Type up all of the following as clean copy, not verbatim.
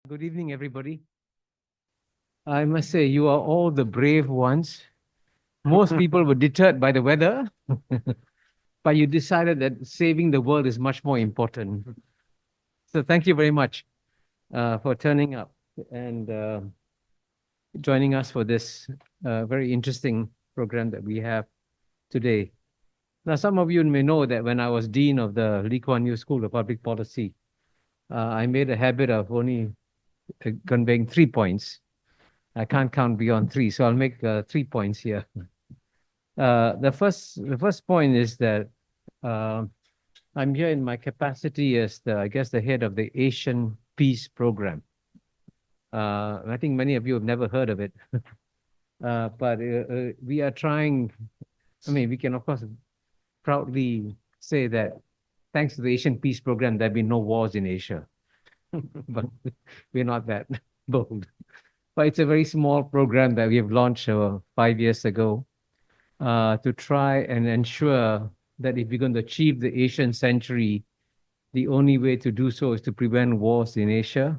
Good evening, everybody. I must say, you are all the brave ones. Most people were deterred by the weather, but you decided that saving the world is much more important. So, thank you very much for turning up and joining us for this very interesting program that we have today. Now, some of you may know that when I was dean of the Lee Kuan Yew School of Public Policy, I made a habit of only conveying 3 points. I can't count beyond three, so I'll make 3 points here. The first point is that uh, I'm here in my capacity as I guess, the head of the Asian Peace Program. I think many of you have never heard of it, but we are trying. I mean, we can of course proudly say that thanks to the Asian Peace Program, there have been no wars in Asia, but we're not that bold. But it's a very small program that we have launched 5 years ago to try and ensure that if we're going to achieve the Asian century, the only way to do so is to prevent wars in Asia.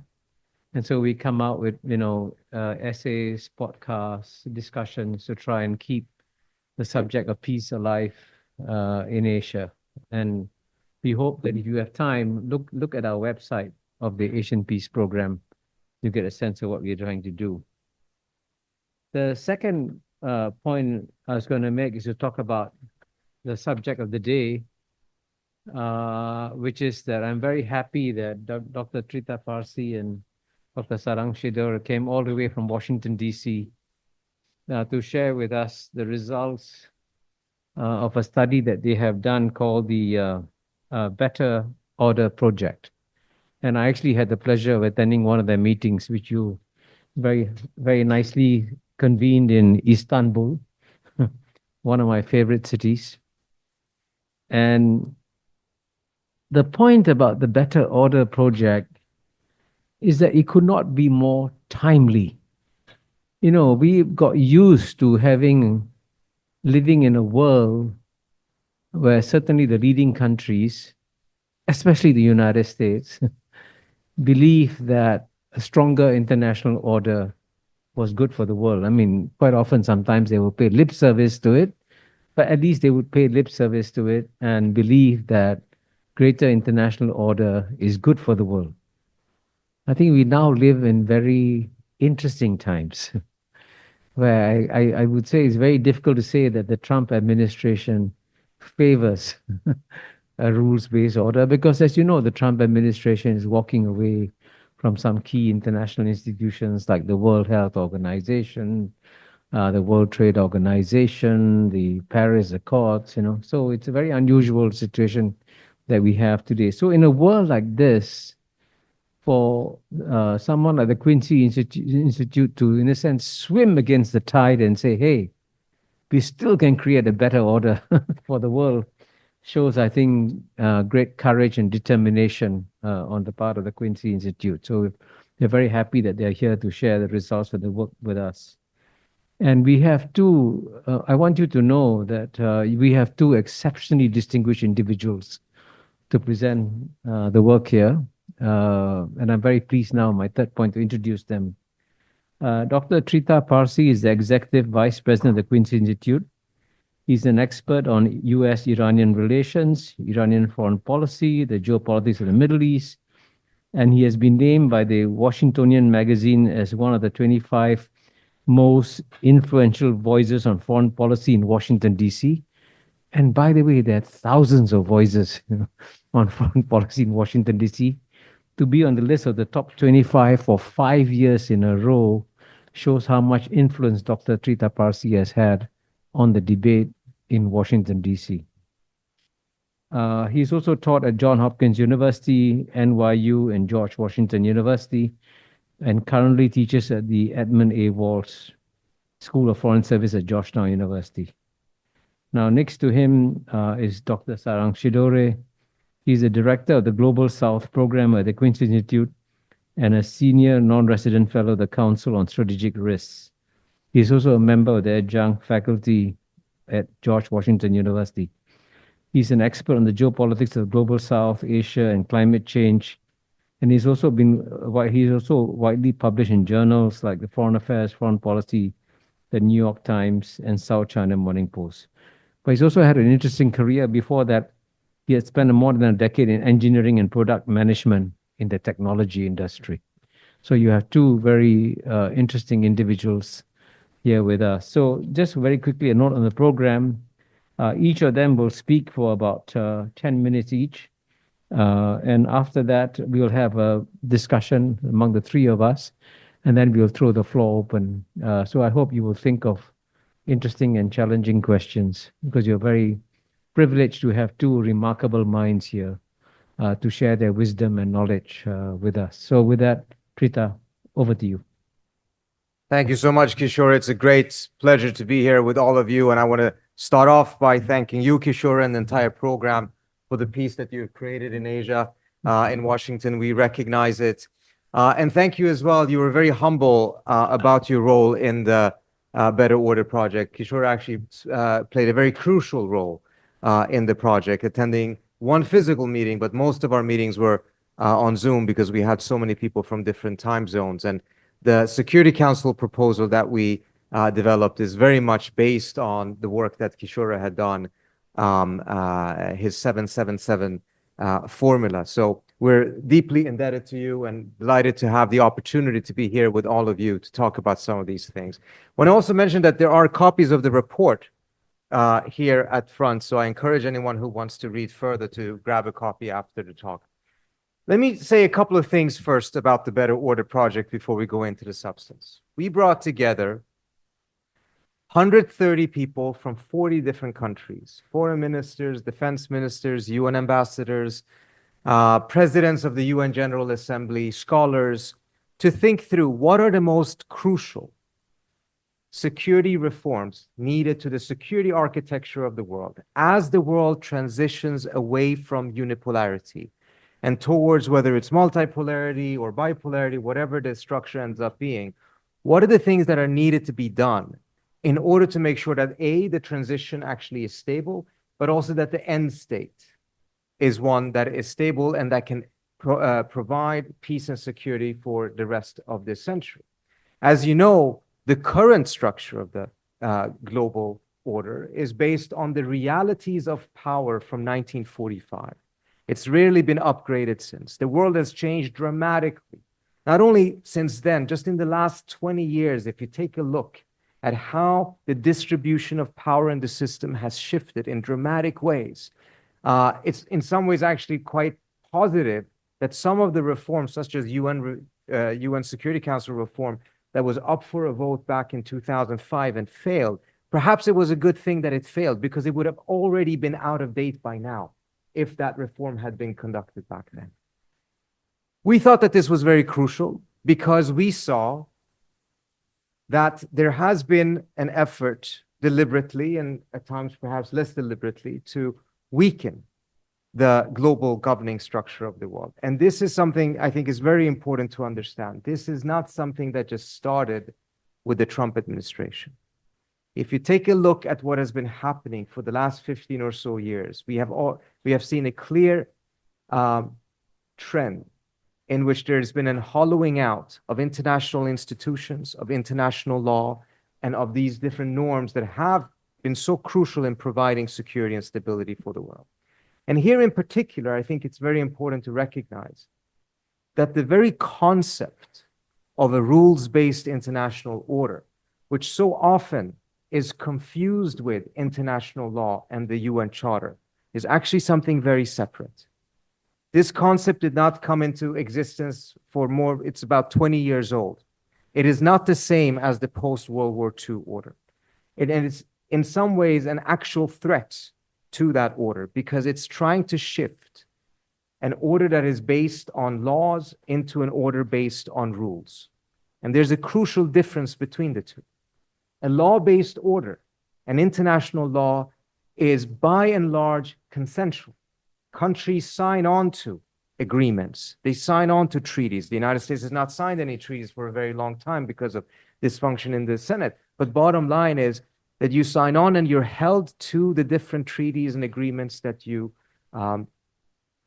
And so we come out with, essays, podcasts, discussions to try and keep the subject of peace alive in Asia. And we hope that if you have time, look at our website of the Asian Peace Program. You get a sense of what we're trying to do. The second point I was going to make is to talk about the subject of the day, which is that I'm very happy that Dr. Trita Parsi and Dr. Sarang Shidore came all the way from Washington, D.C. To share with us the results of a study that they have done called the Better Order Project. And I actually had the pleasure of attending one of their meetings, which you very, very nicely convened in Istanbul, one of my favorite cities. And the point about the Better Order Project is that it could not be more timely. You know, we got used to living in a world where certainly the leading countries, especially the United States, believe that a stronger international order was good for the world. I mean, quite often, sometimes they will pay lip service to it, but at least they would pay lip service to it and believe that greater international order is good for the world. I think we now live in very interesting times where I would say it's very difficult to say that the Trump administration favors a rules-based order because, as you know, the Trump administration is walking away from some key international institutions like the World Health Organization, the World Trade Organization, the Paris Accords, So it's a very unusual situation that we have today. So in a world like this, for someone like the Quincy Institute to, in a sense, swim against the tide and say, hey, we still can create a better order for the world, shows, I think, great courage and determination on the part of the Quincy Institute. So we're very happy that they're here to share the results of the work with us. And we have I want you to know that we have two exceptionally distinguished individuals to present the work here. And I'm very pleased now, my third point, to introduce them. Dr. Trita Parsi is the Executive Vice President of the Quincy Institute. He's an expert on US-Iranian relations, Iranian foreign policy, the geopolitics of the Middle East, and he has been named by the Washingtonian magazine as one of the 25 most influential voices on foreign policy in Washington, D.C. And by the way, there are thousands of voices on foreign policy in Washington, D.C. To be on the list of the top 25 for 5 years in a row shows how much influence Dr. Trita Parsi has had on the debate in Washington, D.C. He's also taught at Johns Hopkins University, NYU, and George Washington University, and currently teaches at the Edmund A. Walsh School of Foreign Service at Georgetown University. Now, next to him is Dr. Sarang Shidore. He's the director of the Global South program at the Quincy Institute and a senior non-resident fellow of the Council on Strategic Risks. He's also a member of the adjunct faculty at George Washington University. He's an expert on the geopolitics of the Global South, Asia, and climate change. And he's also widely published in journals like the Foreign Affairs, Foreign Policy, the New York Times, and South China Morning Post. But he's also had an interesting career. Before that, he had spent more than a decade in engineering and product management in the technology industry. So you have two very interesting individuals here with us. So just very quickly, a note on the program. Each of them will speak for about 10 minutes each. And after that, we will have a discussion among the three of us, and then we'll throw the floor open. So I hope you will think of interesting and challenging questions, because you're very privileged to have two remarkable minds here to share their wisdom and knowledge with us. So with that, Trita, over to you. Thank you so much, Kishore. It's a great pleasure to be here with all of you. And I want to start off by thanking you, Kishore, and the entire program for the piece that you've created in Asia, in Washington. We recognize it. And thank you as well. You were very humble about your role in the Better Order Project. Kishore actually played a very crucial role in the project, attending one physical meeting, but most of our meetings were on Zoom because we had so many people from different time zones. And the Security Council proposal that we developed is very much based on the work that Kishore had done, his 777 formula. So we're deeply indebted to you and delighted to have the opportunity to be here with all of you to talk about some of these things. I want to also mention that there are copies of the report here at front, so I encourage anyone who wants to read further to grab a copy after the talk. Let me say a couple of things first about the Better Order Project before we go into the substance. We brought together 130 people from 40 different countries, foreign ministers, defense ministers, UN ambassadors, presidents of the UN General Assembly, scholars, to think through what are the most crucial security reforms needed to the security architecture of the world as the world transitions away from unipolarity and towards, whether it's multipolarity or bipolarity, whatever the structure ends up being. What are the things that are needed to be done in order to make sure that A, the transition actually is stable, but also that the end state is one that is stable and that can provide peace and security for the rest of this century. As you know, the current structure of the global order is based on the realities of power from 1945. It's rarely been upgraded since. The world has changed dramatically. Not only since then, just in the last 20 years, if you take a look at how the distribution of power in the system has shifted in dramatic ways, it's in some ways actually quite positive that some of the reforms, such as UN Security Council reform, that was up for a vote back in 2005 and failed, perhaps it was a good thing that it failed, because it would have already been out of date by now if that reform had been conducted back then. We thought that this was very crucial because we saw that there has been an effort deliberately, and at times perhaps less deliberately, to weaken the global governing structure of the world. And this is something I think is very important to understand. This is not something that just started with the Trump administration. If you take a look at what has been happening for the last 15 or so years, we have seen a clear trend in which there's been a hollowing out of international institutions, of international law, and of these different norms that have been so crucial in providing security and stability for the world. And here in particular, I think it's very important to recognize that the very concept of a rules-based international order, which so often is confused with international law and the UN Charter, is actually something very separate. This concept did not come into existence it's about 20 years old. It is not the same as the post-World War II order. And it's in some ways an actual threat to that order, because it's trying to shift an order that is based on laws into an order based on rules. And there's a crucial difference between the two. A law-based order, an international law, is by and large consensual. Countries sign on to agreements. They sign on to treaties. The United States has not signed any treaties for a very long time because of dysfunction in the Senate. But bottom line is that you sign on and you're held to the different treaties and agreements that you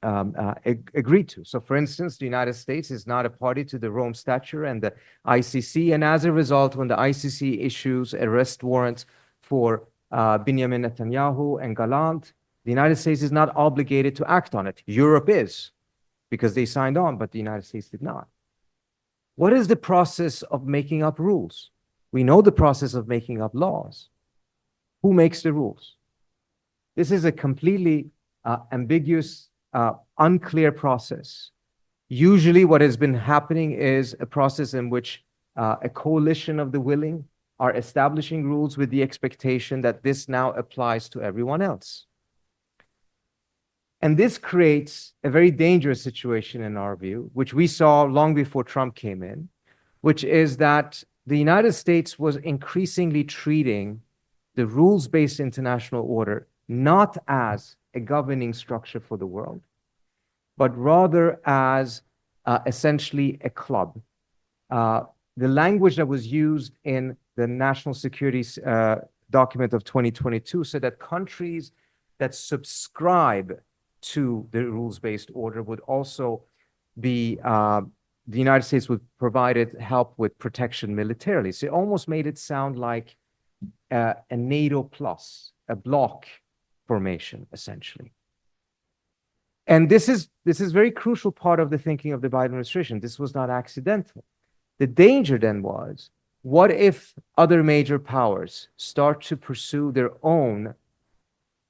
agreed to. So, for instance, the United States is not a party to the Rome Statute and the ICC, and as a result, when the ICC issues arrest warrants for Benjamin Netanyahu and Gallant, the United States is not obligated to act on it. Europe is, because they signed on, but the United States did not. What is the process of making up rules? We know the process of making up laws. Who makes the rules? This is a completely ambiguous, unclear process. Usually what has been happening is a process in which a coalition of the willing are establishing rules with the expectation that this now applies to everyone else. And this creates a very dangerous situation in our view, which we saw long before Trump came in, which is that the United States was increasingly treating the rules-based international order not as a governing structure for the world, but rather as essentially a club. The language that was used in the national security document of 2022 said that countries that subscribe to the rules-based order would also be, the United States would provide it help with protection militarily. So it almost made it sound like a NATO plus, a bloc formation, essentially. And this is very crucial part of the thinking of the Biden administration. This was not accidental. The danger then was, what if other major powers start to pursue their own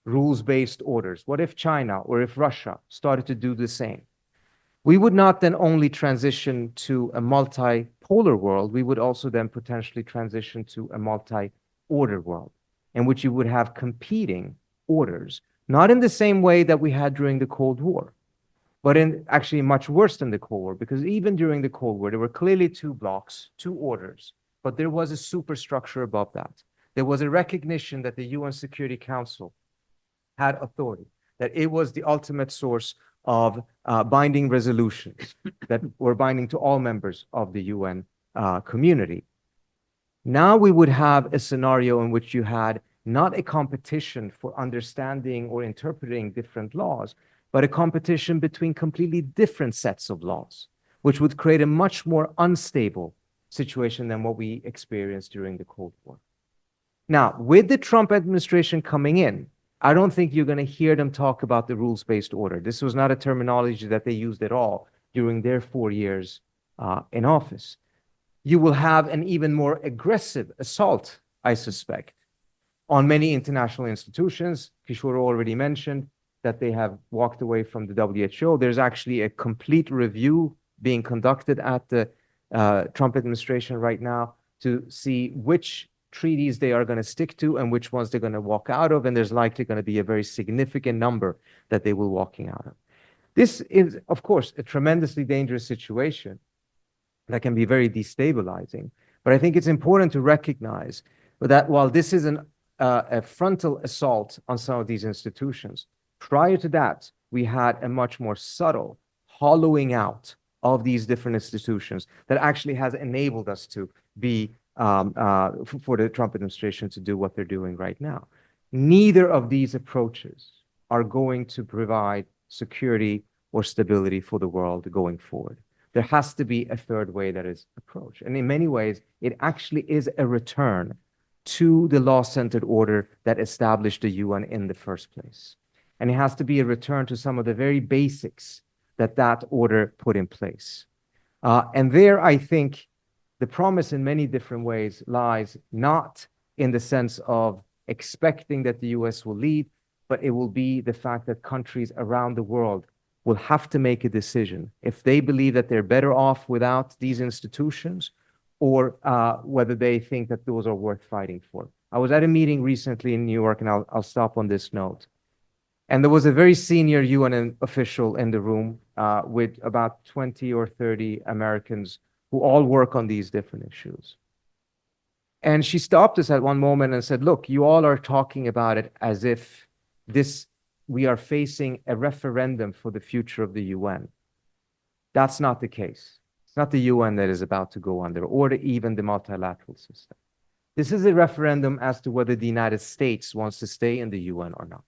rules-based orders? What if China or if Russia started to do the same? We would not then only transition to a multipolar world, we would also then potentially transition to a multi-order world in which you would have competing orders, not in the same way that we had during the Cold War, but in actually much worse than the Cold War, because even during the Cold War, there were clearly two blocks, two orders, but there was a superstructure above that. There was a recognition that the UN Security Council had authority, that it was the ultimate source of binding resolutions that were binding to all members of the UN community. Now we would have a scenario in which you had not a competition for understanding or interpreting different laws, but a competition between completely different sets of laws, which would create a much more unstable situation than what we experienced during the Cold War. Now, with the Trump administration coming in, I don't think you're going to hear them talk about the rules-based order. This was not a terminology that they used at all during their 4 years in office. You will have an even more aggressive assault, I suspect, on many international institutions. Kishore already mentioned that they have walked away from the WHO. There's actually a complete review being conducted at the Trump administration right now to see which treaties they are going to stick to and which ones they're going to walk out of, and there's likely going to be a very significant number that they will be walking out of. This is, of course, a tremendously dangerous situation that can be very destabilizing, but I think it's important to recognize that while this is a frontal assault on some of these institutions, prior to that, we had a much more subtle hollowing out of these different institutions that actually has enabled us to be for the Trump administration to do what they're doing right now. Neither of these approaches are going to provide security or stability for the world going forward. There has to be a third way that is approached. And in many ways, it actually is a return to the law-centered order that established the UN in the first place. And it has to be a return to some of the very basics that that order put in place. And there, I think, the promise in many different ways lies not in the sense of expecting that the US will lead, but it will be the fact that countries around the world will have to make a decision if they believe that they're better off without these institutions or whether they think that those are worth fighting for. I was at a meeting recently in New York, and I'll stop on this note. And there was a very senior UN official in the room with about 20 or 30 Americans who all work on these different issues. And she stopped us at one moment and said, look, you all are talking about it as if we are facing a referendum for the future of the UN. That's not the case. It's not the UN that is about to go under, or even the multilateral system. This is a referendum as to whether the United States wants to stay in the UN or not.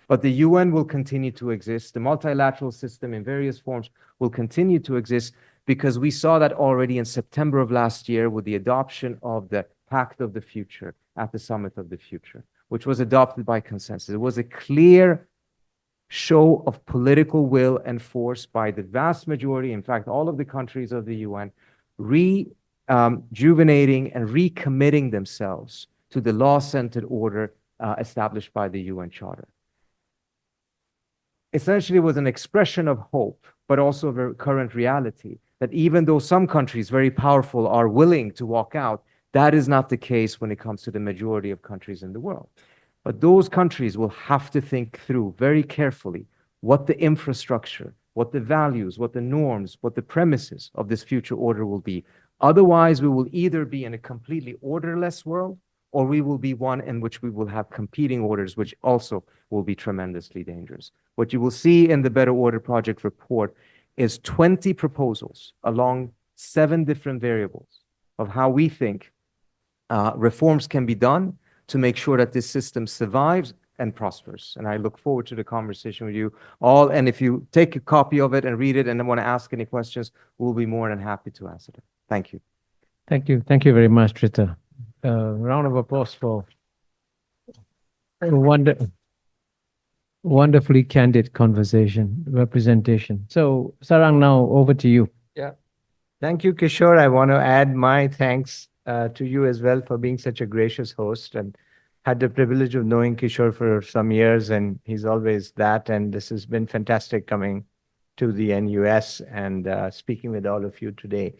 But the UN will continue to exist. The multilateral system in various forms will continue to exist because we saw that already in September of last year with the adoption of the Pact of the Future at the Summit of the Future, which was adopted by consensus. It was a clear show of political will and force by the vast majority, in fact, all of the countries of the UN, rejuvenating and recommitting themselves to the law-centered order established by the UN Charter. Essentially, it was an expression of hope, but also of a current reality that even though some countries, very powerful, are willing to walk out, that is not the case when it comes to the majority of countries in the world. But those countries will have to think through very carefully what the infrastructure, what the values, what the norms, what the premises of this future order will be. Otherwise, we will either be in a completely orderless world, or we will be one in which we will have competing orders, which also will be tremendously dangerous. What you will see in the Better Order Project report is 20 proposals along 7 different variables of how we think reforms can be done to make sure that this system survives and prospers. And I look forward to the conversation with you all. And if you take a copy of it and read it and want to ask any questions, we'll be more than happy to answer them. Thank you. Thank you. Thank you very much, Trita. Round of applause for a wonderfully candid conversation, representation. So, Sarang, now over to you. Yeah. Thank you, Kishore. I want to add my thanks to you as well for being such a gracious host, and had the privilege of knowing Kishore for some years, and he's always that. And this has been fantastic coming to the NUS and speaking with all of you today.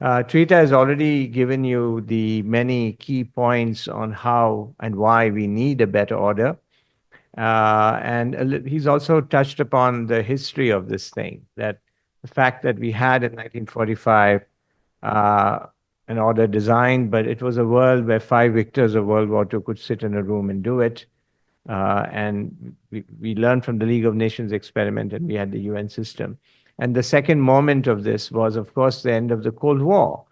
Trita has already given you the many key points on how and why we need a better order. And he's also touched upon the history of this thing, that the fact that we had in 1945 an order designed, but it was a world where 5 victors of World War II could sit in a room and do it. And we learned from the League of Nations experiment, and we had the UN system. And the second moment of this was, of course, the end of the Cold War,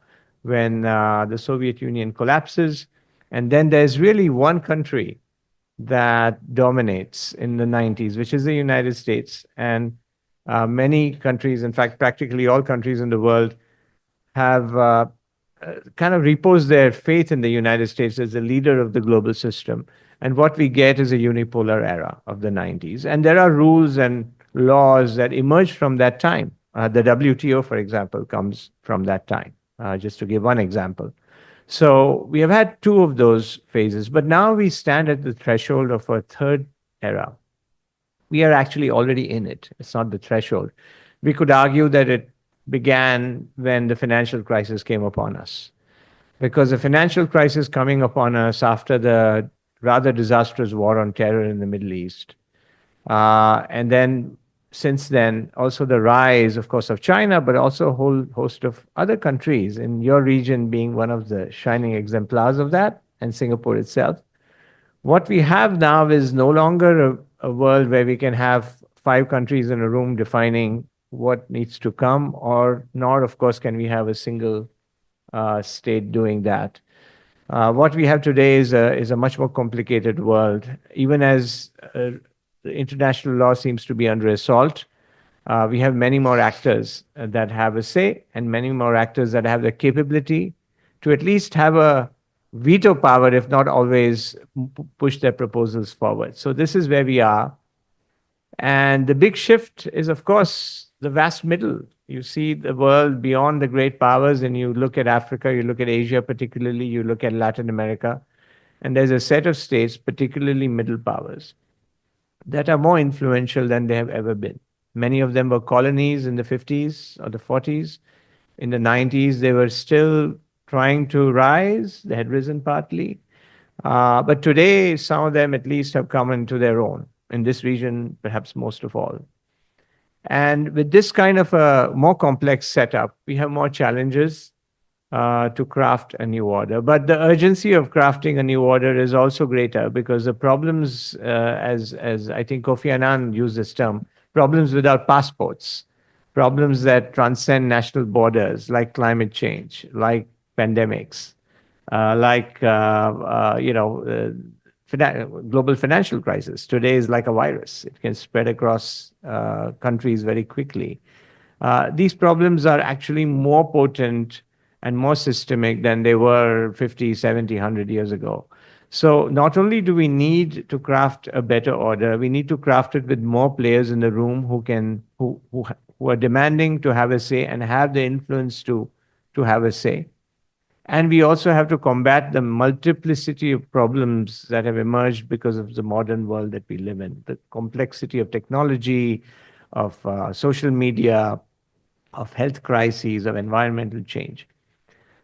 when the Soviet Union collapses. And then there's really one country that dominates in the 90s, which is the United States. And many countries, in fact, practically all countries in the world, have kind of reposed their faith in the United States as the leader of the global system. And what we get is a unipolar era of the 90s. And there are rules and laws that emerged from that time. The WTO, for example, comes from that time, just to give one example. So we have had 2 of those phases, but now we stand at the threshold of a third era. We are actually already in it. It's not the threshold. We could argue that it began when the financial crisis came upon us, because the financial crisis coming upon us after the rather disastrous war on terror in the Middle East, and then since then, also the rise, of course, of China, but also a whole host of other countries, in your region being one of the shining exemplars of that, and Singapore itself. What we have now is no longer a world where we can have 5 countries in a room defining what needs to come, or nor, of course, can we have a single state doing that. What we have today is a much more complicated world, even as the international law seems to be under assault. We have many more actors that have a say, and many more actors that have the capability to at least have a veto power, if not always push their proposals forward. So this is where we are. And the big shift is, of course, the vast middle. You see the world beyond the great powers, and you look at Africa, you look at Asia particularly, you look at Latin America, and there's a set of states, particularly middle powers, that are more influential than they have ever been. Many of them were colonies in the 50s or the 40s. In the 90s, they were still trying to rise. They had risen partly. But today, some of them at least have come into their own. In this region, perhaps most of all. And with this kind of a more complex setup, we have more challenges to craft a new order. But the urgency of crafting a new order is also greater, because the problems, as I think Kofi Annan used this term, problems without passports, problems that transcend national borders, like climate change, like pandemics, like global financial crisis. Today is like a virus. It can spread across countries very quickly. These problems are actually more potent and more systemic than they were 50, 70, 100 years ago. So not only do we need to craft a better order, we need to craft it with more players in the room who are demanding to have a say and have the influence to have a say. And we also have to combat the multiplicity of problems that have emerged because of the modern world that we live in, the complexity of technology, of social media, of health crises, of environmental change.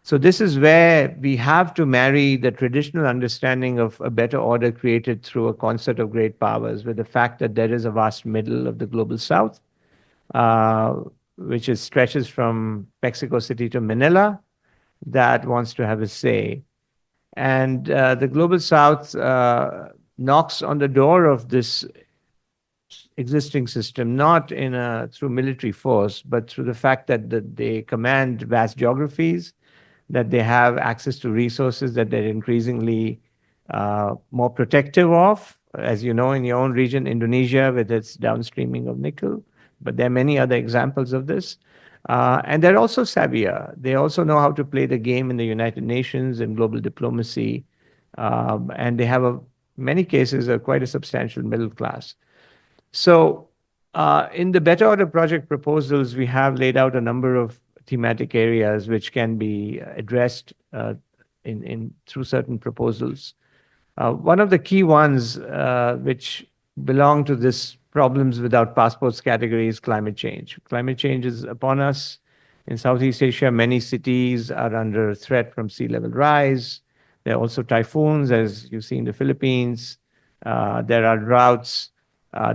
So this is where we have to marry the traditional understanding of a better order created through a concert of great powers with the fact that there is a vast middle of the global south, uh, which stretches from Mexico City to Manila, that wants to have a say. And the global south knocks on the door of this existing system, not through military force, but through the fact that they command vast geographies, that they have access to resources that they're increasingly more protective of. As you know, in your own region, Indonesia, with its downstreaming of nickel, but there are many other examples of this. And they're also savvier. They also know how to play the game in the United Nations and global diplomacy. And they have, many cases, quite a substantial middle class. So, in the Better Order Project proposals, we have laid out a number of thematic areas which can be addressed through certain proposals. One of the key ones which belong to this problems without passports category is climate change. Climate change is upon us. In Southeast Asia, many cities are under threat from sea level rise. There are also typhoons, as you see in the Philippines. There are droughts.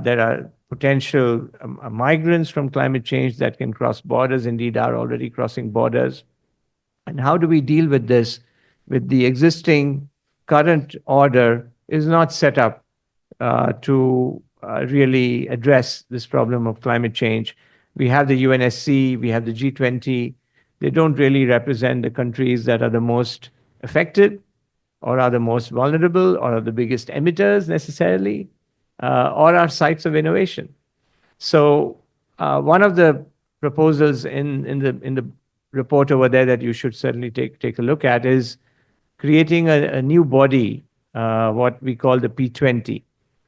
There are potential migrants from climate change that can cross borders, indeed are already crossing borders. And how do we deal with this? With the existing current order is not set up to really address this problem of climate change. We have the UNSC, we have the G20. They don't really represent the countries that are the most affected or are the most vulnerable or are the biggest emitters necessarily, or are sites of innovation. So one of the proposals in the report over there that you should certainly take a look at is creating a new body, what we call the P20.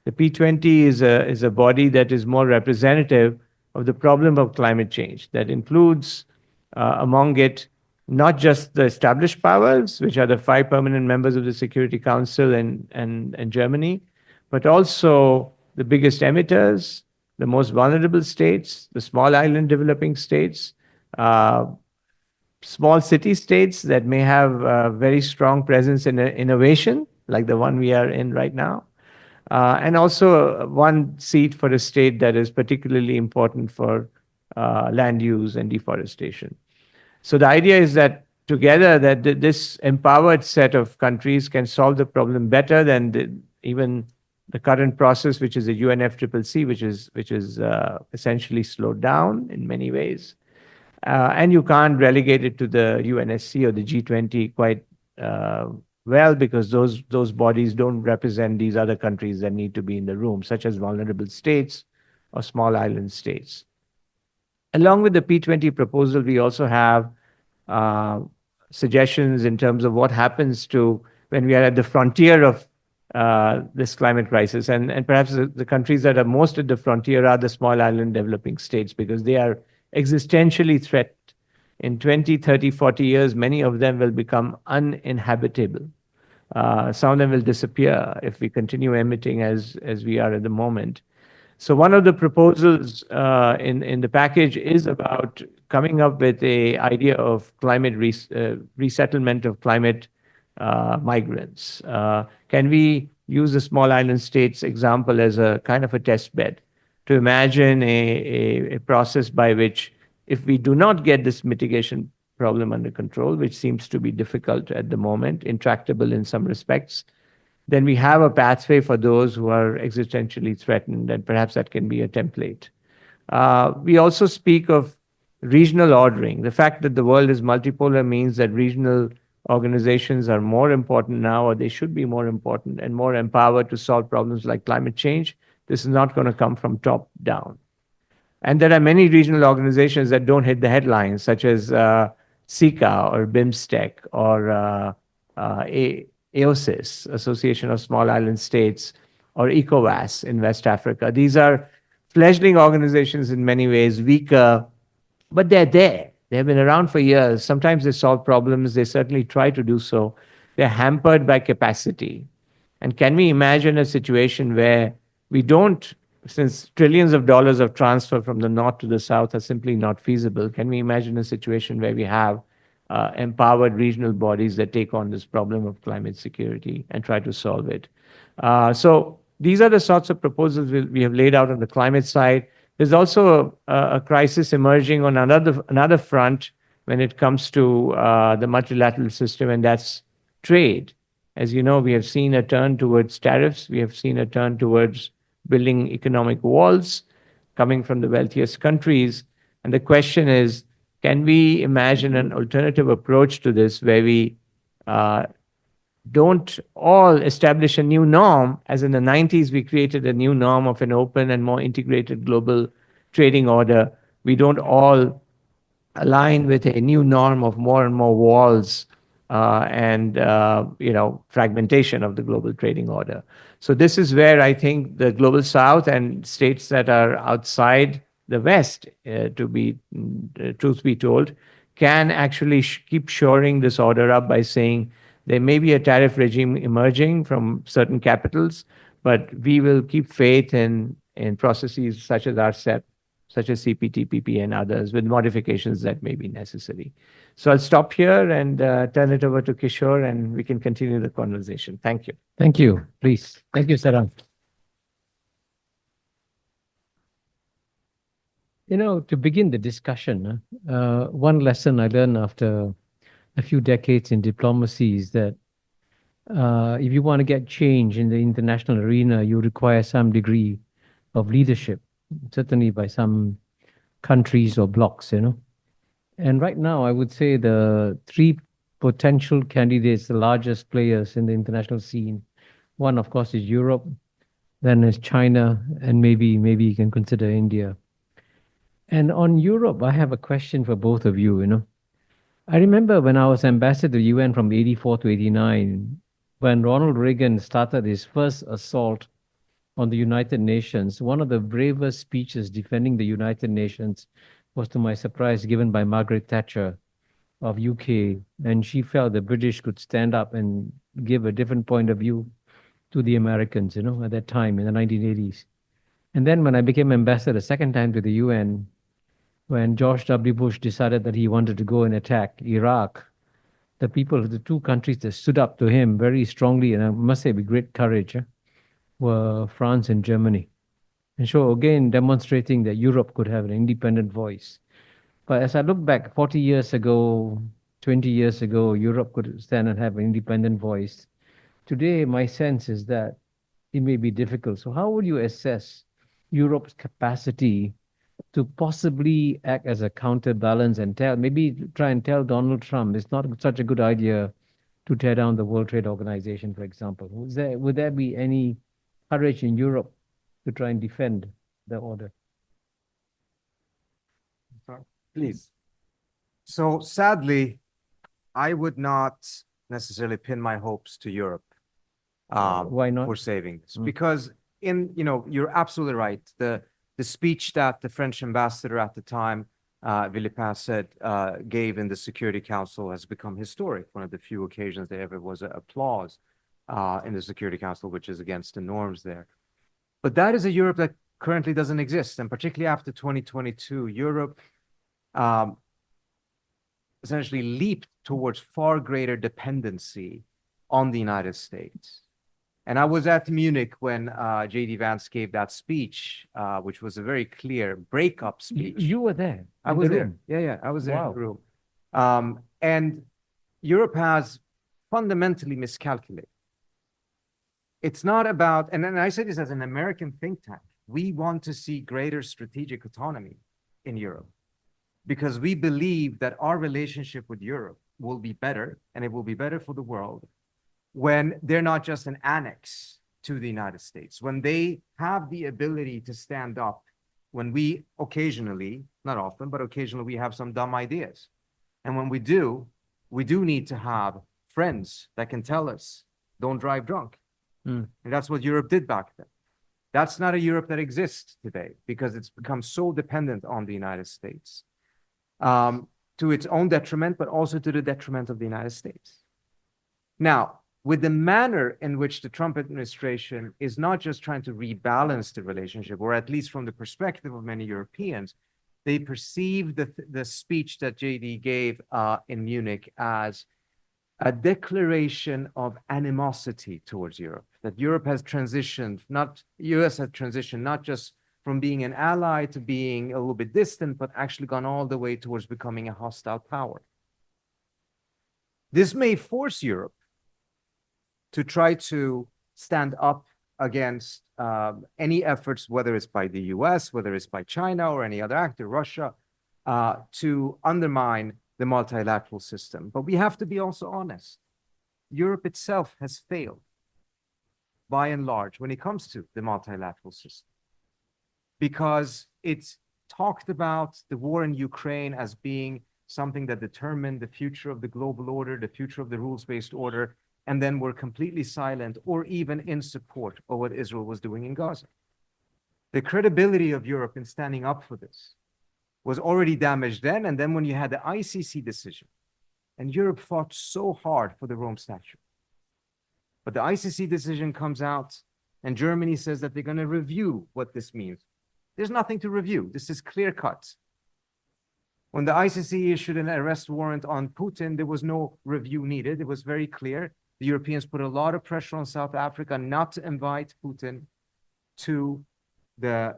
The P20 is a body that is more representative of the problem of climate change, that includes among it not just the established powers, which are the 5 permanent members of the Security Council and Germany, but also the biggest emitters, the most vulnerable states, the small island developing states, small city states that may have a very strong presence in innovation, like the one we are in right now, and also one seat for a state that is particularly important for land use and deforestation. So the idea is that together that this empowered set of countries can solve the problem better than even the current process, which is the UNFCCC, which is essentially slowed down in many ways. And you can't relegate it to the UNSC or the G20 quite well, because those bodies don't represent these other countries that need to be in the room, such as vulnerable states or small island states. Along with the P20 proposal, we also have suggestions in terms of what happens to when we are at the frontier of this climate crisis. And perhaps the countries that are most at the frontier are the small island developing states, because they are existentially threatened. In 20, 30, 40 years, many of them will become uninhabitable. Some of them will disappear if we continue emitting as we are at the moment. So one of the proposals in the package is about coming up with a idea of climate resettlement of climate migrants. Can we use the small island states example as a kind of a test bed to imagine a process by which, if we do not get this mitigation problem under control, which seems to be difficult at the moment, intractable in some respects, then we have a pathway for those who are existentially threatened, and perhaps that can be a template. We also speak of regional ordering. The fact that the world is multipolar means that regional organizations are more important now, or they should be more important and more empowered to solve problems like climate change. This is not going to come from top down. And there are many regional organizations that don't hit the headlines, such as SICA or BIMSTEC or AOSIS, Association of Small Island States, or ECOWAS in West Africa. These are fledgling organizations in many ways, weaker, but they're there. They have been around for years. Sometimes they solve problems. They certainly try to do so. They're hampered by capacity. And can we imagine a situation where we don't, since trillions of dollars of transfer from the north to the south are simply not feasible, can we imagine a situation where we have empowered regional bodies that take on this problem of climate security and try to solve it? So these are the sorts of proposals we have laid out on the climate side. There's also a crisis emerging on another front when it comes to the multilateral system, and that's trade. As you know, we have seen a turn towards tariffs. We have seen a turn towards building economic walls coming from the wealthiest countries. And the question is, can we imagine an alternative approach to this where we don't all establish a new norm? As in the 90s, we created a new norm of an open and more integrated global trading order. We don't all align with a new norm of more and more walls and fragmentation of the global trading order. So this is where I think the global South and states that are outside the West, truth be told, can actually keep shoring this order up by saying there may be a tariff regime emerging from certain capitals, but we will keep faith in processes such as RCEP, such as CPTPP and others, with modifications that may be necessary. So I'll stop here and turn it over to Kishore, and we can continue the conversation. Thank you. Thank you. Please. Thank you, Sarang. To begin the discussion, one lesson I learned after a few decades in diplomacy is that if you want to get change in the international arena, you require some degree of leadership, certainly by some countries or blocs, And right now, I would say the three potential candidates, the largest players in the international scene, one, of course, is Europe, then is China, and maybe you can consider India. And on Europe, I have a question for both of you, I remember when I was ambassador to the UN from 84 to 89, when Ronald Reagan started his first assault on the United Nations, one of the bravest speeches defending the United Nations was, to my surprise, given by Margaret Thatcher of UK. And she felt the British could stand up and give a different point of view to the Americans, at that time in the 1980s. And then when I became ambassador the second time to the UN, when George W. Bush decided that he wanted to go and attack Iraq, the people of the two countries that stood up to him very strongly, and I must say with great courage, were France and Germany. And so again, demonstrating that Europe could have an independent voice. But as I look back 40 years ago, 20 years ago, Europe could stand and have an independent voice. Today, my sense is that it may be difficult. So how would you assess Europe's capacity to possibly act as a counterbalance and try and tell Donald Trump it's not such a good idea to tear down the World Trade Organization, for example? Would there be any courage in Europe to try and defend the order? Please. So sadly, I would not necessarily pin my hopes to Europe. Why not? For saving this? Because you're absolutely right. The speech that the French ambassador at the time, Villepin said, gave in the Security Council has become historic. One of the few occasions there ever was applause in the Security Council, which is against the norms there. But that is a Europe that currently doesn't exist. And particularly after 2022, Europe essentially leaped towards far greater dependency on the United States. And I was at Munich when J.D. Vance gave that speech, which was a very clear breakup speech. You were there. I was there. Yeah, I was there in the room. And Europe has fundamentally miscalculated. It's not about, and I say this as an American think tank, we want to see greater strategic autonomy in Europe because we believe that our relationship with Europe will be better, and it will be better for the world when they're not just an annex to the United States, when they have the ability to stand up, when we occasionally, not often, but occasionally we have some dumb ideas. And when we do need to have friends that can tell us, don't drive drunk. And that's what Europe did back then. That's not a Europe that exists today because it's become so dependent on the United States, to its own detriment, but also to the detriment of the United States. Now, with the manner in which the Trump administration is not just trying to rebalance the relationship, or at least from the perspective of many Europeans, they perceive the speech that JD gave in Munich as a declaration of animosity towards Europe, that Europe has transitioned, US has transitioned not just from being an ally to being a little bit distant, but actually gone all the way towards becoming a hostile power. This may force Europe to try to stand up against any efforts, whether it's by the US, whether it's by China or any other actor, Russia, to undermine the multilateral system. But we have to be also honest. Europe itself has failed, by and large, when it comes to the multilateral system, because it's talked about the war in Ukraine as being something that determined the future of the global order, the future of the rules-based order, and then were completely silent or even in support of what Israel was doing in Gaza. The credibility of Europe in standing up for this was already damaged then, and then when you had the ICC decision, and Europe fought so hard for the Rome Statute. But the ICC decision comes out, and Germany says that they're going to review what this means. There's nothing to review. This is clear cut. When the ICC issued an arrest warrant on Putin, there was no review needed. It was very clear. The Europeans put a lot of pressure on South Africa not to invite Putin to the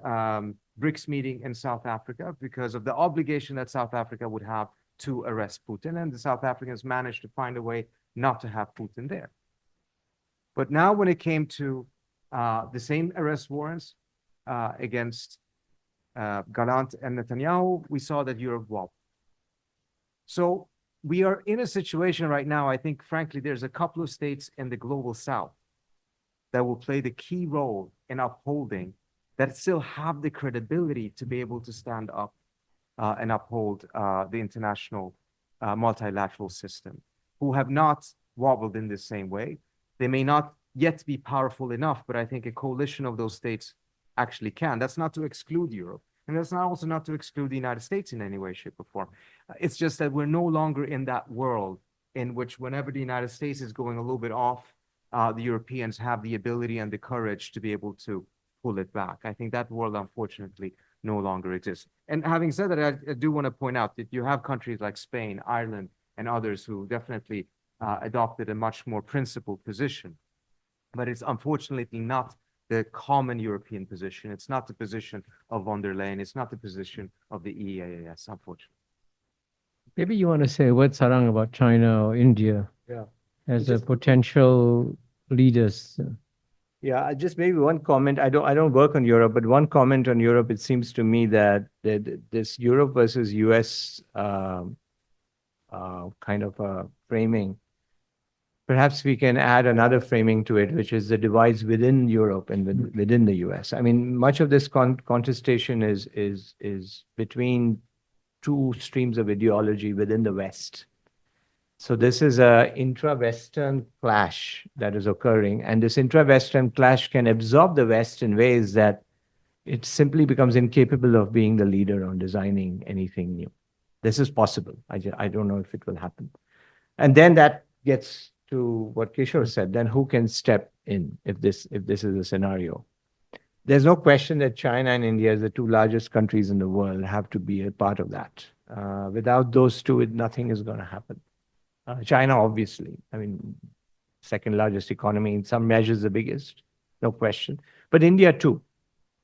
BRICS meeting in South Africa because of the obligation that South Africa would have to arrest Putin. And the South Africans managed to find a way not to have Putin there. But now when it came to the same arrest warrants against Gallant and Netanyahu, we saw that Europe wobbled. So we are in a situation right now, I think, frankly, there's a couple of states in the global south that will play the key role in upholding, that still have the credibility to be able to stand up and uphold the international multilateral system, who have not wobbled in the same way. They may not yet be powerful enough, but I think a coalition of those states actually can. That's not to exclude Europe. And that's also not to exclude the United States in any way, shape, or form. It's just that we're no longer in that world in which whenever the United States is going a little bit off, the Europeans have the ability and the courage to be able to pull it back. I think that world, unfortunately, no longer exists. And having said that, I do want to point out that you have countries like Spain, Ireland, and others who definitely adopted a much more principled position. But it's unfortunately not the common European position. It's not the position of von der Leyen. It's not the position of the EEAS, unfortunately. Maybe you want to say a word, Sarang, about China or India as a potential leaders. Yeah, just maybe one comment. I don't work on Europe, but one comment on Europe. It seems to me that this Europe versus US kind of a framing. Perhaps we can add another framing to it, which is the divides within Europe and within the US. I mean, much of this contestation is between two streams of ideology within the West. So this is a intra-Western clash that is occurring, and this intra-Western clash can absorb the West in ways that it simply becomes incapable of being the leader on designing anything new. This is possible. I don't know if it will happen. And then that gets to what Kishore said, then who can step in if this is a scenario? There's no question that China and India, as the two largest countries in the world, have to be a part of that. Without those two, nothing is going to happen. China, obviously, I mean, second largest economy, in some measures the biggest, no question. But India too,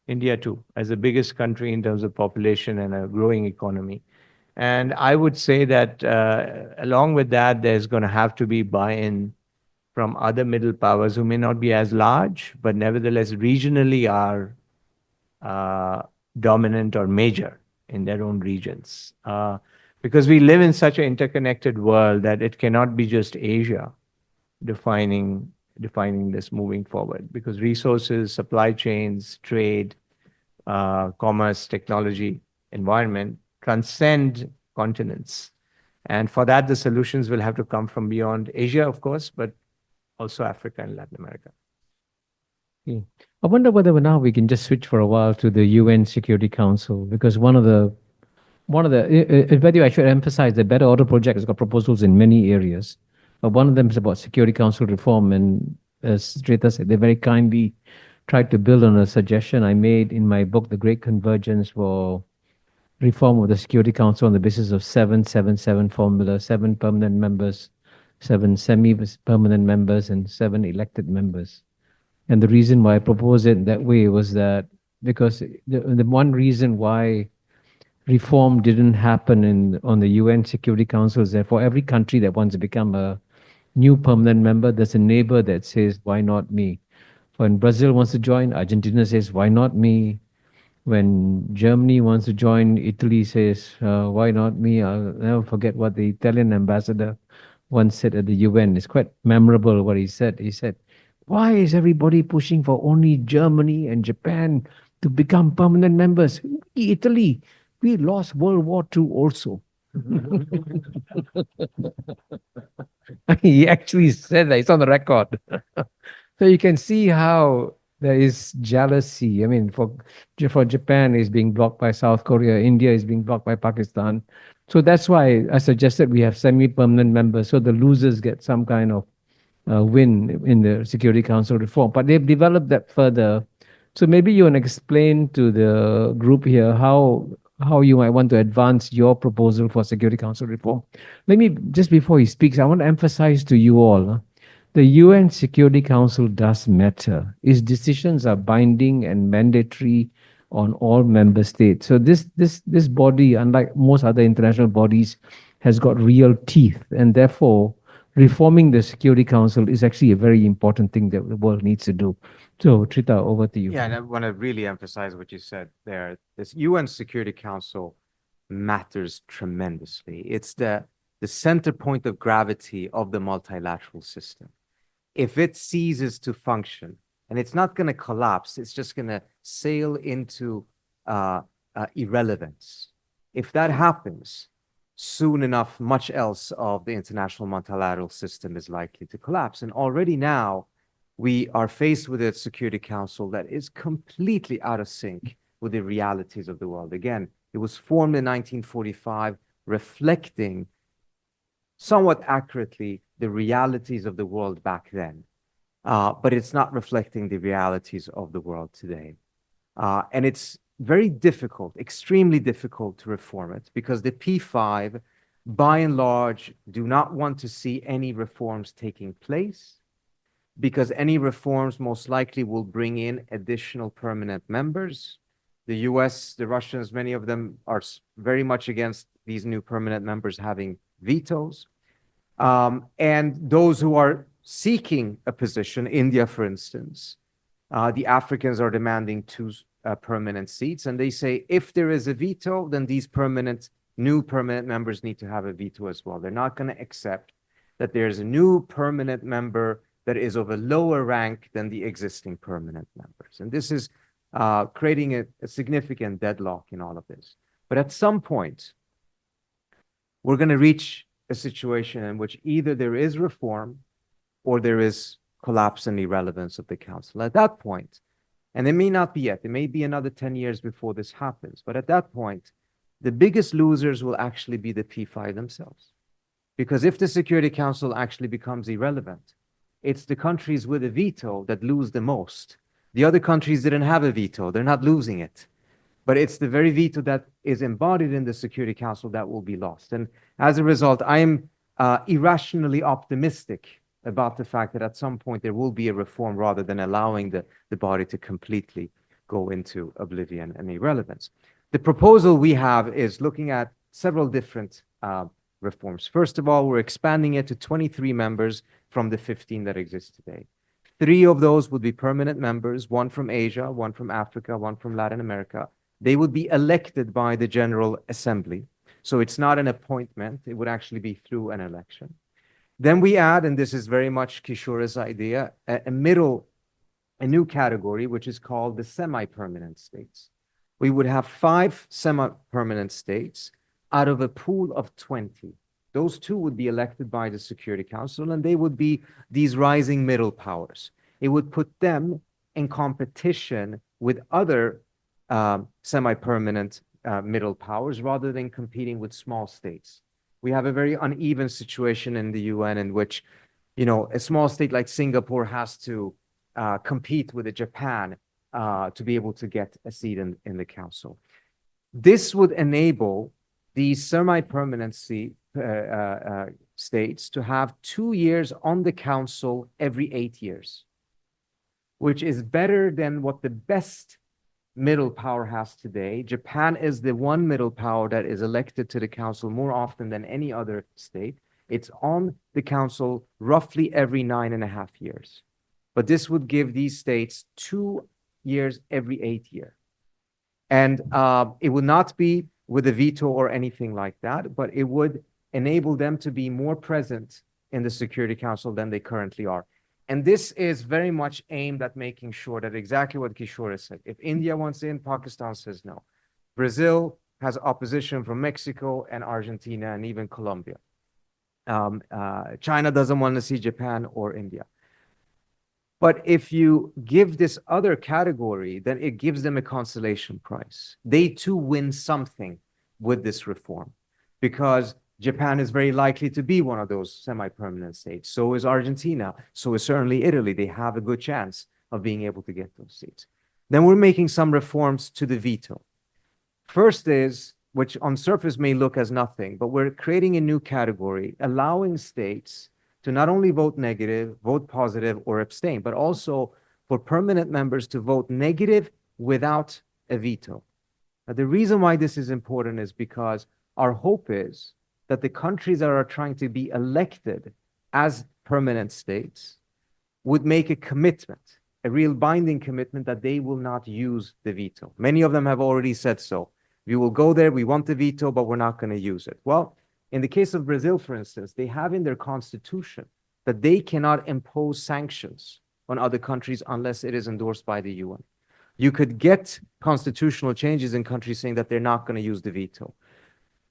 as the biggest country in terms of population and a growing economy. And I would say that along with that, there's going to have to be buy-in from other middle powers who may not be as large, but nevertheless regionally are dominant or major in their own regions. Because we live in such an interconnected world that it cannot be just Asia defining this moving forward, because resources, supply chains, trade, commerce, technology, environment transcend continents. And for that, the solutions will have to come from beyond Asia, of course, but also Africa and Latin America. Yeah. I wonder whether now we can just switch for a while to the UN Security Council, because by the way, I should emphasize that Better Order Project has got proposals in many areas, but one of them is about Security Council reform. And as Trita said, they very kindly tried to build on a suggestion I made in my book, The Great Convergence, for reform of the Security Council on the basis of 777 formula, 7 permanent members, 7 semi-permanent members, and 7 elected members. And the reason why I proposed it that way was that because the one reason why reform didn't happen on the UN Security Council is that for every country that wants to become a new permanent member, there's a neighbor that says, why not me? When Brazil wants to join, Argentina says, why not me? When Germany wants to join, Italy says, why not me? I'll never forget what the Italian ambassador once said at the UN. It's quite memorable what he said. He said, why is everybody pushing for only Germany and Japan to become permanent members? Italy, we lost World War II also. He actually said that. It's on the record. So you can see how there is jealousy. I mean, for Japan is being blocked by South Korea, India is being blocked by Pakistan. So that's why I suggested we have semi-permanent members, so the losers get some kind of win in the Security Council reform. But they've developed that further. So maybe you want to explain to the group here how you might want to advance your proposal for Security Council reform. Let me, just before he speaks, I want to emphasize to you all, the UN Security Council does matter. Its decisions are binding and mandatory on all member states. So this body, unlike most other international bodies, has got real teeth, and therefore reforming the Security Council is actually a very important thing that the world needs to do. So, Trita, over to you. Yeah, and I want to really emphasize what you said there. This UN Security Council matters tremendously. It's the center point of gravity of the multilateral system. If it ceases to function, and it's not going to collapse, it's just going to sail into irrelevance. If that happens, soon enough, much else of the international multilateral system is likely to collapse. And already now, we are faced with a Security Council that is completely out of sync with the realities of the world. Again, it was formed in 1945, reflecting somewhat accurately the realities of the world back then. But it's not reflecting the realities of the world today. And it's very difficult, extremely difficult to reform it, because the P5, by and large, do not want to see any reforms taking place, because any reforms most likely will bring in additional permanent members. The US, the Russians, many of them are very much against these new permanent members having vetoes. And those who are seeking a position, India, for instance, the Africans are demanding 2 permanent seats. And they say, if there is a veto, then these new permanent members need to have a veto as well. They're not going to accept that there's a new permanent member that is of a lower rank than the existing permanent members. And this is creating a significant deadlock in all of this. But at some point, we're going to reach a situation in which either there is reform or there is collapse and irrelevance of the council. At that point, and it may not be yet, it may be another 10 years before this happens, but at that point, the biggest losers will actually be the P5 themselves. Because if the Security Council actually becomes irrelevant, it's the countries with a veto that lose the most. The other countries didn't have a veto, they're not losing it. But it's the very veto that is embodied in the Security Council that will be lost. And as a result, I am irrationally optimistic about the fact that at some point there will be a reform rather than allowing the body to completely go into oblivion and irrelevance. The proposal we have is looking at several different reforms. First of all, we're expanding it to 23 members from the 15 that exist today. 3 of those would be permanent members, 1 from Asia, 1 from Africa, 1 from Latin America. They would be elected by the General Assembly. So it's not an appointment. It would actually be through an election. Then we add, and this is very much Kishore's idea, a new category, which is called the semi-permanent states. We would have 5 semi-permanent states out of a pool of 20. Those 2 would be elected by the Security Council, and they would be these rising middle powers. It would put them in competition with other semi-permanent middle powers rather than competing with small states. We have a very uneven situation in the UN in which, a small state like Singapore has to compete with Japan to be able to get a seat in the council. This would enable these semi-permanent states to have 2 years on the council every 8 years, which is better than what the best middle power has today. Japan is the one middle power that is elected to the council more often than any other state. It's on the council roughly every 9.5 years. But this would give these states 2 years every 8 years. And it would not be with a veto or anything like that, but it would enable them to be more present in the Security Council than they currently are. And this is very much aimed at making sure that exactly what Kishore said. If India wants in, Pakistan says no. Brazil has opposition from Mexico and Argentina and even Colombia. China doesn't want to see Japan or India. But if you give this other category, then it gives them a consolation prize. They too win something with this reform because Japan is very likely to be one of those semi-permanent states. So is Argentina. So is certainly Italy. They have a good chance of being able to get those seats. Then we're making some reforms to the veto. First is, which on surface may look as nothing, but we're creating a new category, allowing states to not only vote negative, vote positive, or abstain, but also for permanent members to vote negative without a veto. Now, the reason why this is important is because our hope is that the countries that are trying to be elected as permanent states would make a commitment, a real binding commitment that they will not use the veto. Many of them have already said so. We will go there, we want the veto, but we're not going to use it. Well, in the case of Brazil, for instance, they have in their constitution that they cannot impose sanctions on other countries unless it is endorsed by the UN. You could get constitutional changes in countries saying that they're not going to use the veto.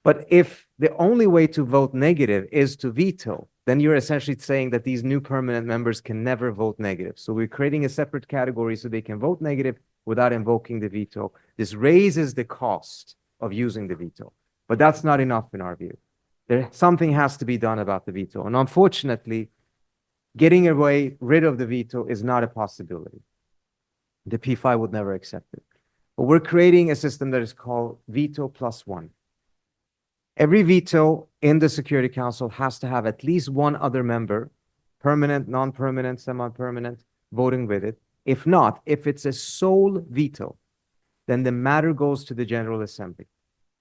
But if the only way to vote negative is to veto, then you're essentially saying that these new permanent members can never vote negative. So we're creating a separate category so they can vote negative without invoking the veto. This raises the cost of using the veto. But that's not enough in our view. Something has to be done about the veto. And unfortunately, getting rid of the veto is not a possibility. The P5 would never accept it. But we're creating a system that is called veto plus one. Every veto in the Security Council has to have at least one other member, permanent, non-permanent, semi-permanent, voting with it. If not, if it's a sole veto, then the matter goes to the General Assembly.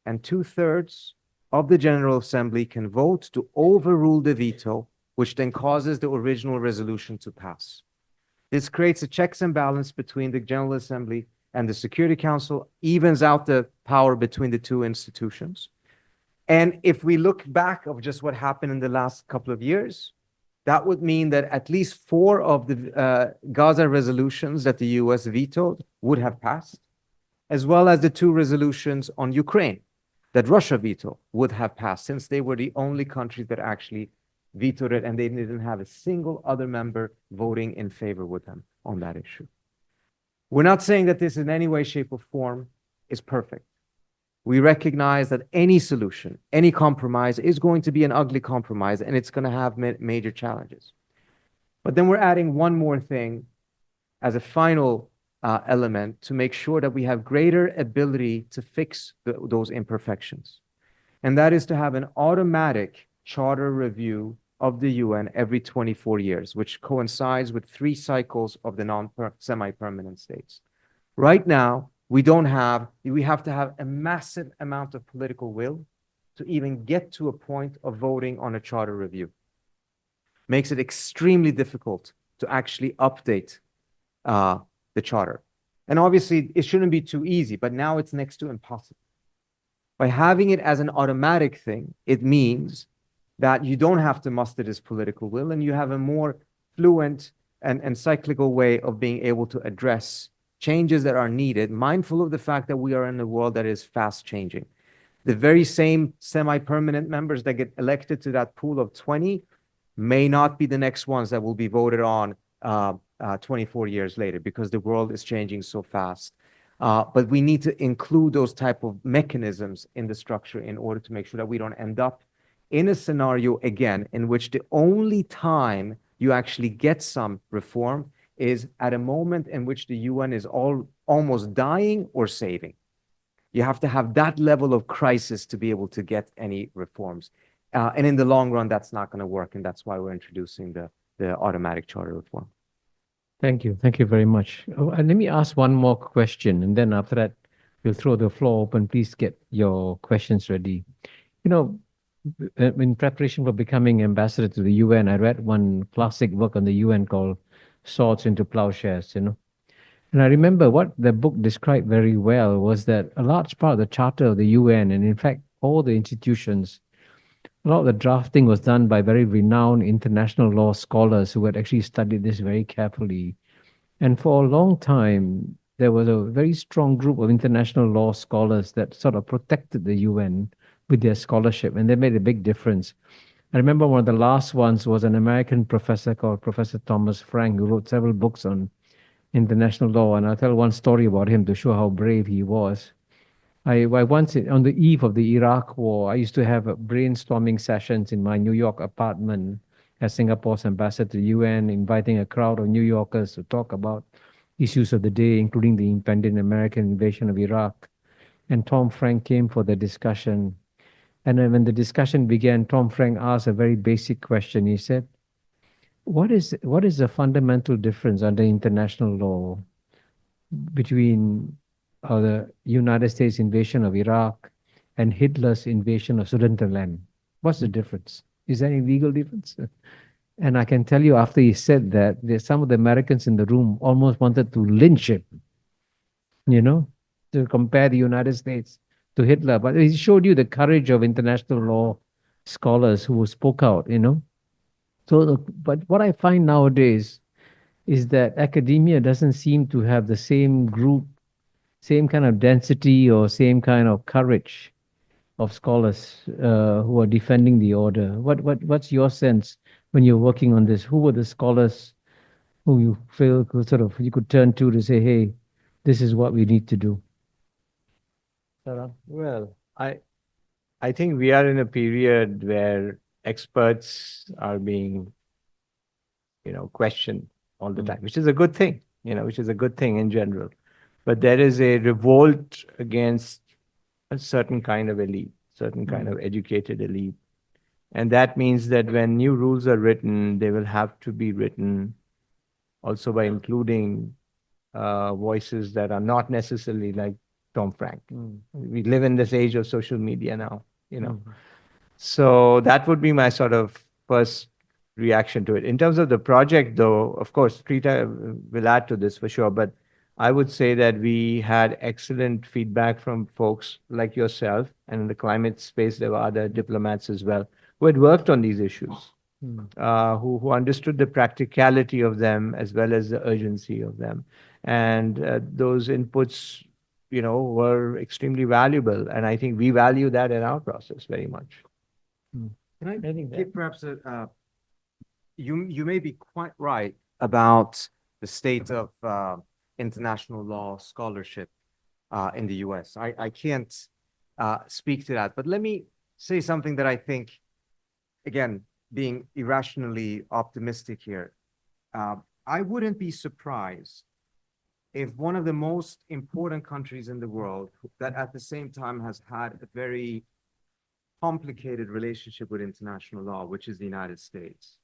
And 2/3 of the General Assembly can vote to overrule the veto, which then causes the original resolution to pass. This creates a checks and balance between the General Assembly and the Security Council, evens out the power between the two institutions. And if we look back of just what happened in the last couple of years, that would mean that at least 4 of the Gaza resolutions that the US vetoed would have passed, as well as the 2 resolutions on Ukraine that Russia vetoed would have passed, since they were the only countries that actually vetoed it and they didn't have a single other member voting in favor with them on that issue. We're not saying that this in any way, shape, or form is perfect. We recognize that any solution, any compromise is going to be an ugly compromise and it's going to have major challenges. But then we're adding one more thing as a final element to make sure that we have greater ability to fix those imperfections. And that is to have an automatic charter review of the UN every 24 years, which coincides with 3 cycles of the semi-permanent states. Right now, we have to have a massive amount of political will to even get to a point of voting on a charter review. Makes it extremely difficult to actually update the charter. And obviously, it shouldn't be too easy, but now it's next to impossible. By having it as an automatic thing, it means that you don't have to muster this political will, and you have a more fluent and cyclical way of being able to address changes that are needed, mindful of the fact that we are in a world that is fast changing. The very same semi-permanent members that get elected to that pool of 20 may not be the next ones that will be voted on 24 years later, because the world is changing so fast. But we need to include those type of mechanisms in the structure in order to make sure that we don't end up in a scenario again in which the only time you actually get some reform is at a moment in which the UN is almost dying or saving. You have to have that level of crisis to be able to get any reforms. And in the long run, that's not going to work. And that's why we're introducing the automatic charter reform. Thank you. Thank you very much. Oh, and let me ask one more question, and then after that, we'll throw the floor open. Please get your questions ready. You know, in preparation for becoming ambassador to the UN, I read one classic work on the UN called Swords into Plowshares, you know. And I remember what the book described very well was that a large part of the charter of the UN, and in fact, all the institutions, a lot of the drafting was done by very renowned international law scholars who had actually studied this very carefully. And for a long time, there was a very strong group of international law scholars that sort of protected the UN with their scholarship, and they made a big difference. I remember one of the last ones was an American professor called Professor Thomas Frank, who wrote several books on international law. And I'll tell one story about him to show how brave he was. I once, on the eve of the Iraq War, I used to have brainstorming sessions in my New York apartment as Singapore's ambassador to the UN, inviting a crowd of New Yorkers to talk about issues of the day, including the impending American invasion of Iraq. And Tom Frank came for the discussion. And then when the discussion began, Tom Frank asked a very basic question. He said, what is the fundamental difference under international law between the United States invasion of Iraq and Hitler's invasion of Sudetenland? What's the difference? Is there any legal difference? And I can tell you, after he said that, some of the Americans in the room almost wanted to lynch him, you know, to compare the United States to Hitler. But he showed you the courage of international law scholars who spoke out, you know. So, but what I find nowadays is that academia doesn't seem to have the same group, same kind of density or same kind of courage of scholars who are defending the order. What's your sense when you're working on this? Who were the scholars who you feel could sort of you could turn to say, hey, this is what we need to do? Sarang? Well, I think we are in a period where experts are being, questioned all the time, which is a good thing, which is a good thing in general. But there is a revolt against a certain kind of elite, certain kind of educated elite. And that means that when new rules are written, they will have to be written also by including voices that are not necessarily like Tom Frank. We live in this age of social media now, So that would be my sort of first reaction to it. In terms of the project, though, of course, Trita will add to this for sure, but I would say that we had excellent feedback from folks like yourself, and in the climate space, there were other diplomats as well who had worked on these issues, who understood the practicality of them as well as the urgency of them. And those inputs, were extremely valuable. And I think we value that in our process very much. Can I give perhaps you may be quite right about the state of international law scholarship in the US. I can't speak to that, but let me say something that I think, again, being irrationally optimistic here, I wouldn't be surprised if one of the most important countries in the world that at the same time has had a very complicated relationship with international law, which is the United States,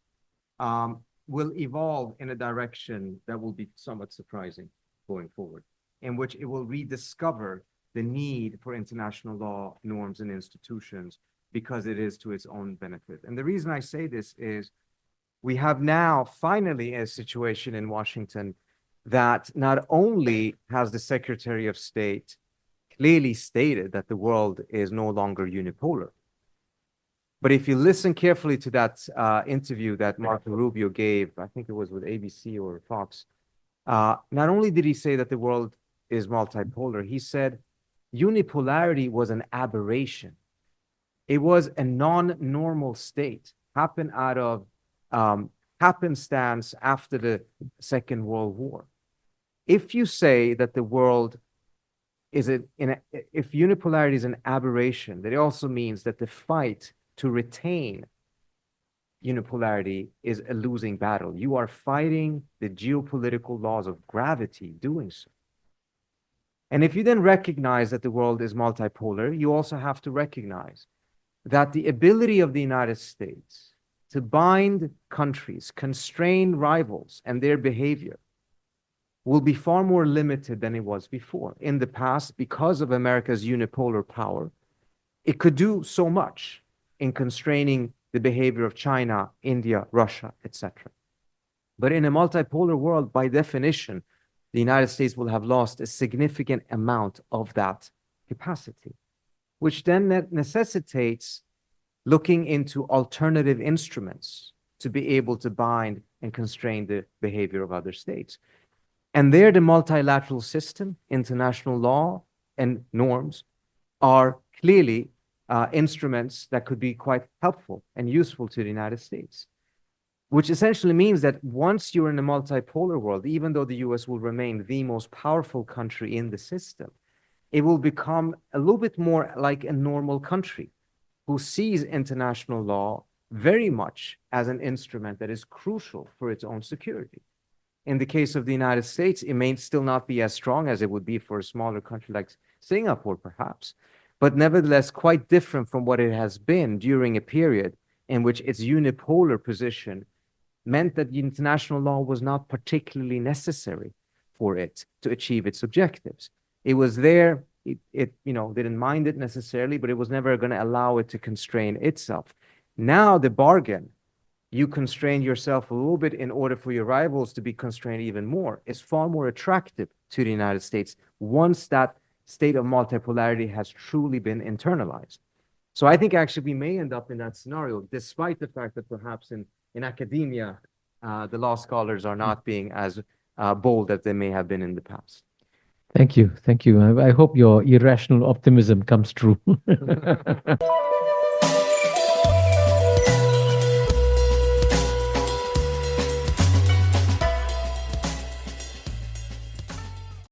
will evolve in a direction that will be somewhat surprising going forward, in which it will rediscover the need for international law norms and institutions because it is to its own benefit. And the reason I say this is we have now finally a situation in Washington that not only has the Secretary of State clearly stated that the world is no longer unipolar. But if you listen carefully to that interview that Marco Rubio gave, I think it was with ABC or Fox, not only did he say that the world is multipolar, he said unipolarity was an aberration. It was a non-normal state, happened out of happenstance after the Second World War. If you say that the world is if unipolarity is an aberration, that it also means that the fight to retain unipolarity is a losing battle. You are fighting the geopolitical laws of gravity doing so. And if you then recognize that the world is multipolar, you also have to recognize that the ability of the United States to bind countries, constrain rivals and their behavior will be far more limited than it was before. In the past, because of America's unipolar power, it could do so much in constraining the behavior of China, India, Russia, etc. But in a multipolar world, by definition, the United States will have lost a significant amount of that capacity, which then necessitates looking into alternative instruments to be able to bind and constrain the behavior of other states. And there, the multilateral system, international law, and norms are clearly instruments that could be quite helpful and useful to the United States, which essentially means that once you're in a multipolar world, even though the US will remain the most powerful country in the system, it will become a little bit more like a normal country who sees international law very much as an instrument that is crucial for its own security. In the case of the United States, it may still not be as strong as it would be for a smaller country like Singapore, perhaps, but nevertheless quite different from what it has been during a period in which its unipolar position meant that the international law was not particularly necessary for it to achieve its objectives. It was there, it didn't mind it necessarily, but it was never going to allow it to constrain itself. Now the bargain, you constrain yourself a little bit in order for your rivals to be constrained even more, is far more attractive to the United States once that state of multipolarity has truly been internalized. So I think actually we may end up in that scenario, despite the fact that perhaps in academia, the law scholars are not being as bold as they may have been in the past. Thank you. Thank you. I hope your irrational optimism comes true.